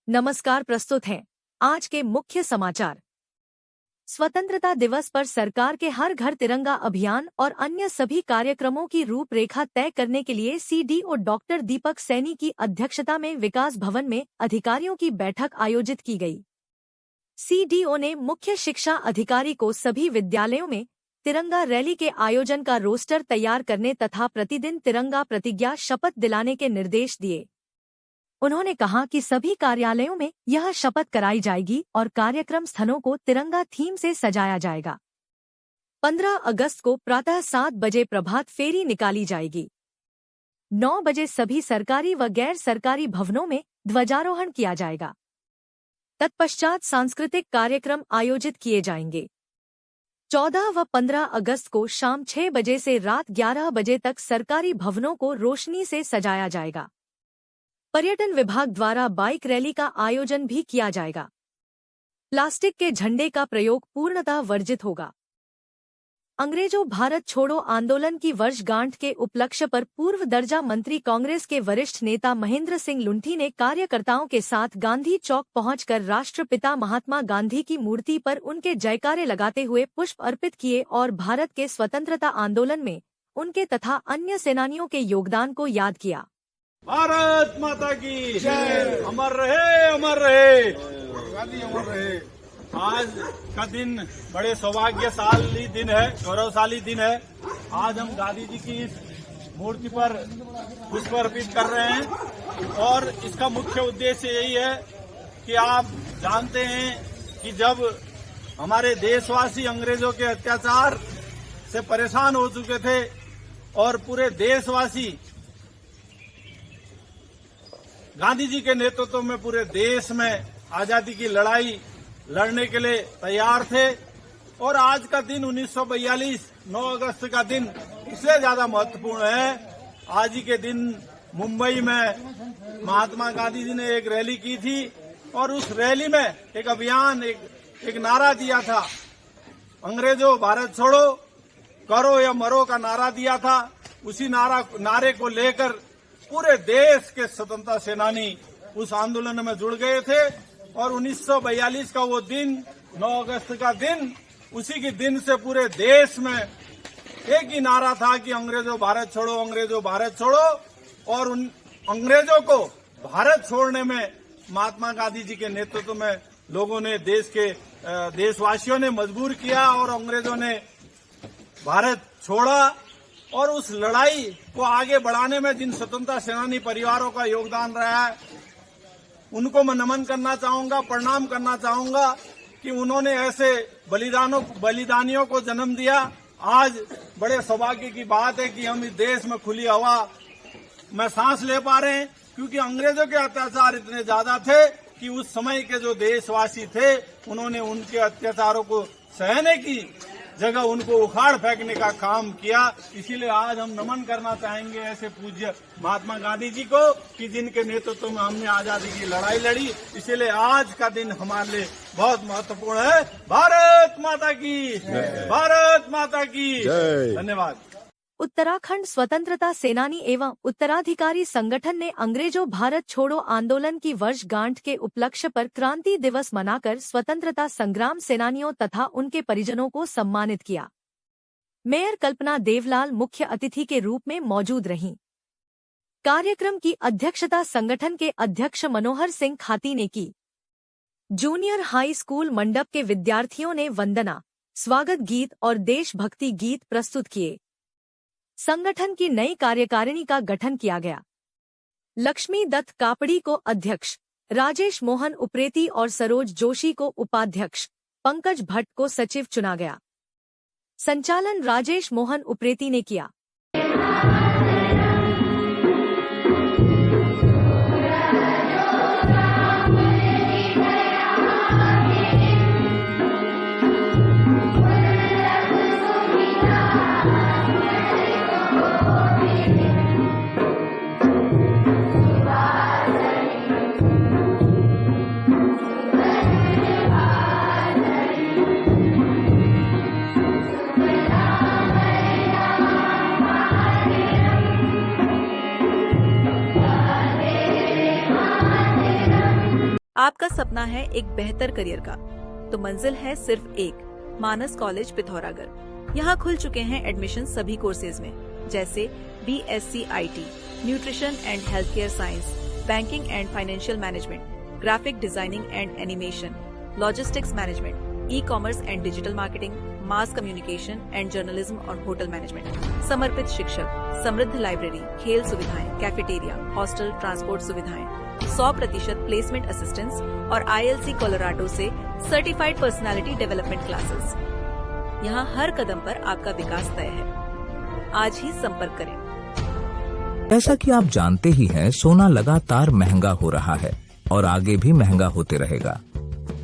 नमस्कार, प्रस्तुत हैं आज के मुख्य समाचार। स्वतंत्रता दिवस पर सरकार के हर घर तिरंगा अभियान और अन्य सभी कार्यक्रमों की रूपरेखा तय करने के लिए सीडीओ डॉक्टर दीपक सैनी की अध्यक्षता में विकास भवन में अधिकारियों की बैठक आयोजित की गई। सीडीओ ने मुख्य शिक्षा अधिकारी को सभी विद्यालयों में तिरंगा रैली के आयोजन का रोस्टर तैयार करने तथा प्रतिदिन तिरंगा प्रतिज्ञा शपथ दिलाने के निर्देश दिए। उन्होंने कहा कि सभी कार्यालयों में यह शपथ कराई जाएगी और कार्यक्रम स्थलों को तिरंगा थीम से सजाया जाएगा। 15 अगस्त को प्रातः 7 बजे प्रभात फेरी निकाली जाएगी। 9 बजे सभी सरकारी व गैर सरकारी भवनों में ध्वजारोहण किया जाएगा। तत्पश्चात सांस्कृतिक कार्यक्रम आयोजित किए जाएंगे। 14 व 15 अगस्त को शाम 6 बजे से रात 11 बजे तक सरकारी भवनों को रोशनी से सजाया जाएगा। पर्यटन विभाग द्वारा बाइक रैली का आयोजन भी किया जाएगा। प्लास्टिक के झंडे का प्रयोग पूर्णतः वर्जित होगा। अंग्रेजों भारत छोड़ो आंदोलन की वर्षगांठ के उपलक्ष्य पर पूर्व दर्जा मंत्री कांग्रेस के वरिष्ठ नेता महेंद्र सिंह लुंठी ने कार्यकर्ताओं के साथ गांधी चौक पहुंचकर राष्ट्रपिता महात्मा गांधी की मूर्ति पर उनके जयकारे लगाते हुए पुष्प अर्पित किए और भारत के स्वतंत्रता आंदोलन में उनके तथा अन्य सेनानियों के योगदान को याद किया। भारत माता की जय। अमर रहे, अमर रहे, गांधी अमर रहे। आज का दिन बड़े सौभाग्यशाली दिन है, गौरवशाली दिन है। आज हम गांधी जी की इस मूर्ति पर पुष्प अर्पित कर रहे हैं और इसका मुख्य उद्देश्य यही है कि आप जानते हैं कि जब हमारे देशवासी अंग्रेजों के अत्याचार से परेशान हो चुके थे और पूरे देशवासी गांधी जी के नेतृत्व में पूरे देश में आजादी की लड़ाई लड़ने के लिए तैयार थे और आज का दिन 1942 9 अगस्त का दिन इसलिए ज्यादा महत्वपूर्ण है। आज ही के दिन मुंबई में महात्मा गांधी जी ने एक रैली की थी और उस रैली में एक अभियान एक नारा दिया था, अंग्रेजों भारत छोड़ो, करो या मरो का नारा दिया था। उसी नारे को लेकर पूरे देश के स्वतंत्रता सेनानी उस आंदोलन में जुड़ गए थे और 1942 का वो दिन 9 अगस्त का दिन, उसी के दिन से पूरे देश में एक ही नारा था कि अंग्रेजों भारत छोड़ो, अंग्रेजों भारत छोड़ो। और उन अंग्रेजों को भारत छोड़ने में महात्मा गांधी जी के नेतृत्व में लोगों ने देशवासियों ने मजबूर किया और अंग्रेजों ने भारत छोड़ा। और उस लड़ाई को आगे बढ़ाने में जिन स्वतंत्रता सेनानी परिवारों का योगदान रहा है, उनको मैं नमन करना चाहूंगा, प्रणाम करना चाहूंगा कि उन्होंने ऐसे बलिदानियों को जन्म दिया। आज बड़े सौभाग्य की बात है कि हम इस देश में खुली हवा में सांस ले पा रहे हैं, क्योंकि अंग्रेजों के अत्याचार इतने ज्यादा थे कि उस समय के जो देशवासी थे उन्होंने उनके अत्याचारों को सहने की जगह उनको उखाड़ फेंकने का काम किया। इसीलिए आज हम नमन करना चाहेंगे ऐसे पूज्य महात्मा गांधी जी को कि जिनके नेतृत्व में हमने आजादी की लड़ाई लड़ी। इसीलिए आज का दिन हमारे लिए बहुत महत्वपूर्ण है। भारत माता की, भारत माता की धन्यवाद। उत्तराखंड स्वतंत्रता सेनानी एवं उत्तराधिकारी संगठन ने अंग्रेजों भारत छोड़ो आंदोलन की वर्षगांठ के उपलक्ष्य पर क्रांति दिवस मनाकर स्वतंत्रता संग्राम सेनानियों तथा उनके परिजनों को सम्मानित किया। मेयर कल्पना देवलाल मुख्य अतिथि के रूप में मौजूद रहीं। कार्यक्रम की अध्यक्षता संगठन के अध्यक्ष मनोहर सिंह खाती ने की। जूनियर हाई स्कूल मंडप के विद्यार्थियों ने वंदना, स्वागत गीत और देशभक्ति गीत प्रस्तुत किए। संगठन की नई कार्यकारिणी का गठन किया गया। लक्ष्मी दत्त कापड़ी को अध्यक्ष, राजेश मोहन उप्रेती और सरोज जोशी को उपाध्यक्ष, पंकज भट्ट को सचिव चुना गया। संचालन राजेश मोहन उप्रेती ने किया। आपका सपना है एक बेहतर करियर का, तो मंजिल है सिर्फ एक, मानस कॉलेज पिथौरागढ़। यहाँ खुल चुके हैं एडमिशन सभी कोर्सेज में, जैसे BSc IT, nutrition and health care science, banking and financial management, graphic designing and animation, logistics management, e-commerce and digital marketing, mass communication and journalism और होटल मैनेजमेंट। समर्पित शिक्षक, समृद्ध लाइब्रेरी, खेल सुविधाएं, कैफेटेरिया, हॉस्टल, ट्रांसपोर्ट सुविधाएं, 100% placement assistance और ILC Colorado से certified personality development classes. यहाँ हर कदम पर आपका विकास तय है। आज ही संपर्क करें। जैसा कि आप जानते ही हैं, सोना लगातार महंगा हो रहा है और आगे भी महंगा होते रहेगा।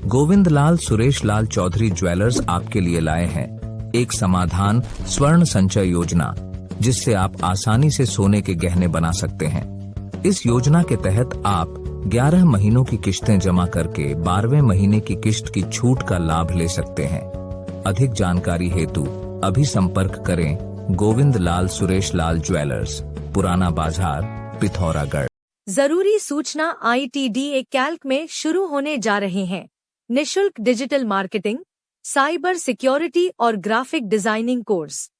गोविंद लाल सुरेश लाल चौधरी ज्वेलर्स आपके लिए लाए हैं एक समाधान स्वर्ण संचय योजना, जिससे आप आसानी से सोने के गहने बना सकते हैं। इस योजना के तहत आप 11 महीनों की किश्तें जमा करके 12वें महीने की किश्त की छूट का लाभ ले सकते हैं। अधिक जानकारी हेतु अभी संपर्क करें गोविंद लाल सुरेश लाल ज्वेलर्स, पुराना बाजार, पिथौरागढ़। जरूरी सूचना, ITDA कैल्क में शुरू होने जा रहे हैं निशुल्क डिजिटल मार्केटिंग, साइबर सिक्योरिटी और ग्राफिक डिजाइनिंग कोर्स।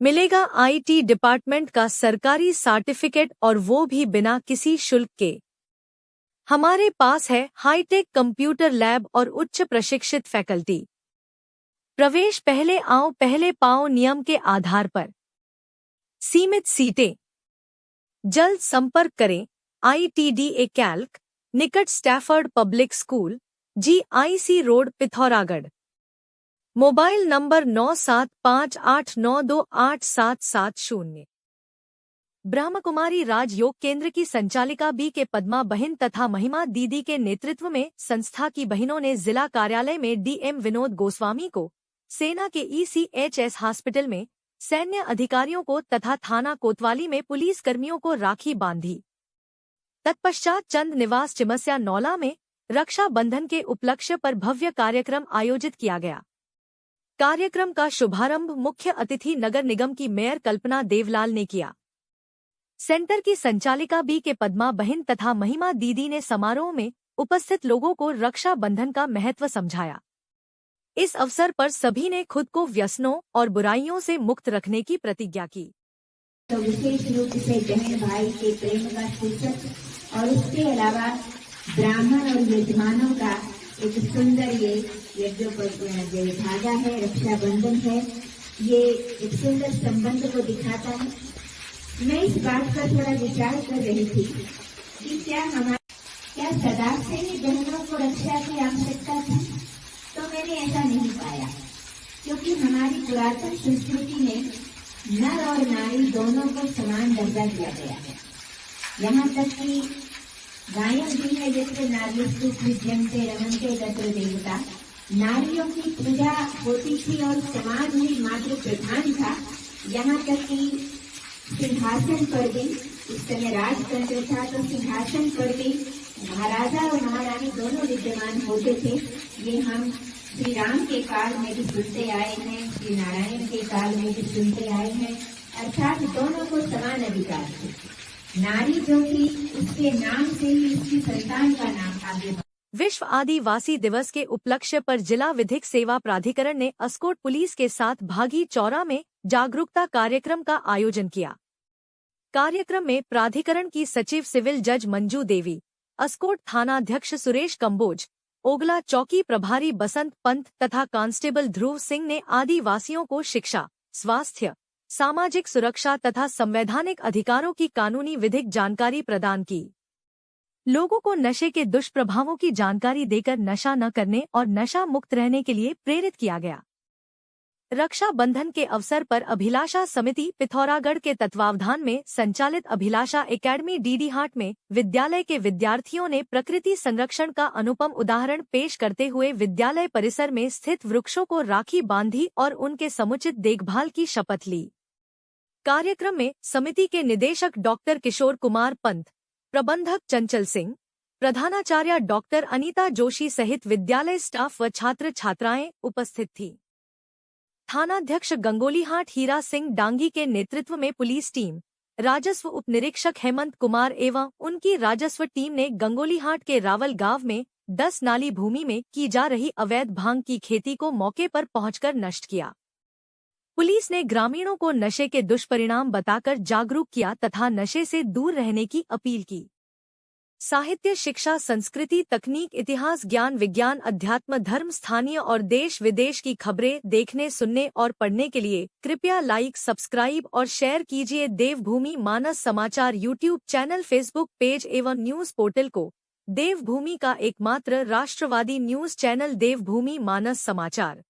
मिलेगा IT डिपार्टमेंट का सरकारी सर्टिफिकेट और वो भी बिना किसी शुल्क के। हमारे पास है हाईटेक कंप्यूटर लैब और उच्च प्रशिक्षित फैकल्टी। प्रवेश पहले आओ पहले पाओ नियम के आधार पर। सीमित सीटें। जल्द संपर्क करें ITDA कैल्क, निकट Stafford public school, GIC road, Pithoragarh. Mobile number 9758928770। Brahmakumari Raj Yoga केंद्र की संचालिका BK पद्मा बहन तथा महिमा दीदी के नेतृत्व में संस्था की बहनों ने जिला कार्यालय में DM विनोद गोस्वामी को, सेना के ECHS हॉस्पिटल में सैन्य अधिकारियों को तथा थाना कोतवाली में पुलिस कर्मियों को राखी बांधी। तत्पश्चात चंद निवास चिमस्या नौला में रक्षा बंधन के उपलक्ष्य पर भव्य कार्यक्रम आयोजित किया गया। कार्यक्रम का शुभारंभ मुख्य अतिथि नगर निगम की मेयर कल्पना देवलाल ने किया। सेंटर की संचालिका BK पद्मा बहन तथा महिमा दीदी ने समारोह में उपस्थित लोगों को रक्षा बंधन का महत्व समझाया। इस अवसर पर सभी ने खुद को व्यसनों और बुराइयों से मुक्त रखने की प्रतिज्ञा की। तो विशेष रूप से बहन भाई के प्रेम का सूचक और उसके अलावा ब्राह्मण और यजमानों का एक सुंदर ये जो धागा है, रक्षा बंधन है, ये एक सुंदर संबंध को दिखाता है। मैं इस बात पर थोड़ा विचार कर रही थी कि क्या सदा से ही बहनों को रक्षा की आवश्यकता थी? तो मैंने ऐसा नहीं पाया, क्योंकि हमारी पुरातन संस्कृति में नर और नारी दोनों को समान दर्जा दिया गया है। यहाँ तक कि गायन भी है, जैसे नार्यस्तु पूज्यन्ते रमन्ते तत्र देवता। नारियों की पूजा होती थी और समाज में मातृ प्रधान था। यहाँ तक कि सिंहासन पर भी, उस समय राजतंत्र था तो सिंहासन पर भी महाराजा और महारानी दोनों विद्यमान होते थे। ये हम श्री राम के काल में भी सुनते आए हैं, श्री नारायण के काल में भी सुनते आए हैं, अर्थात दोनों को समान अधिकार थे। नारी जो थी उसके नाम से ही उसकी संतान का नाम आगे। विश्व आदिवासी दिवस के उपलक्ष्य पर जिला विधिक सेवा प्राधिकरण ने अस्कोट पुलिस के साथ भागी चौरा में जागरूकता कार्यक्रम का आयोजन किया। कार्यक्रम में प्राधिकरण की सचिव सिविल जज मंजू देवी, अस्कोट थानाध्यक्ष सुरेश कंबोज, ओगला चौकी प्रभारी बसंत पंत तथा कांस्टेबल ध्रुव सिंह ने आदिवासियों को शिक्षा, स्वास्थ्य, सामाजिक सुरक्षा तथा संवैधानिक अधिकारों की कानूनी विधिक जानकारी प्रदान की। लोगों को नशे के दुष्प्रभावों की जानकारी देकर नशा न करने और नशा मुक्त रहने के लिए प्रेरित किया गया। रक्षा बंधन के अवसर पर अभिलाषा समिति पिथौरागढ़ के तत्वावधान में संचालित अभिलाषा एकेडमी डीडीहाट में विद्यालय के विद्यार्थियों ने प्रकृति संरक्षण का अनुपम उदाहरण पेश करते हुए विद्यालय परिसर में स्थित वृक्षों को राखी बांधी और उनके समुचित देखभाल की शपथ ली। कार्यक्रम में समिति के निदेशक डॉक्टर किशोर कुमार पंत, प्रबंधक चंचल सिंह, प्रधानाचार्य डॉक्टर अनीता जोशी सहित विद्यालय स्टाफ व छात्र छात्राएं उपस्थित थी। थानाध्यक्ष गंगोलीहाट हीरा सिंह डांगी के नेतृत्व में पुलिस टीम, राजस्व उप निरीक्षक हेमंत कुमार एवं उनकी राजस्व टीम ने गंगोलीहाट के रावल गांव में 10 नाली भूमि में की जा रही अवैध भांग की खेती को मौके पर पहुंचकर नष्ट किया। पुलिस ने ग्रामीणों को नशे के दुष्परिणाम बताकर जागरूक किया तथा नशे से दूर रहने की अपील की। साहित्य, शिक्षा, संस्कृति, तकनीक, इतिहास, ज्ञान, विज्ञान, अध्यात्म, धर्म, स्थानीय और देश विदेश की खबरें देखने, सुनने और पढ़ने के लिए कृपया लाइक, सब्सक्राइब और शेयर कीजिए देवभूमि मानस समाचार यूट्यूब चैनल, फेसबुक पेज एवं न्यूज पोर्टल को। देवभूमि का एकमात्र राष्ट्रवादी न्यूज चैनल देवभूमि मानस समाचार।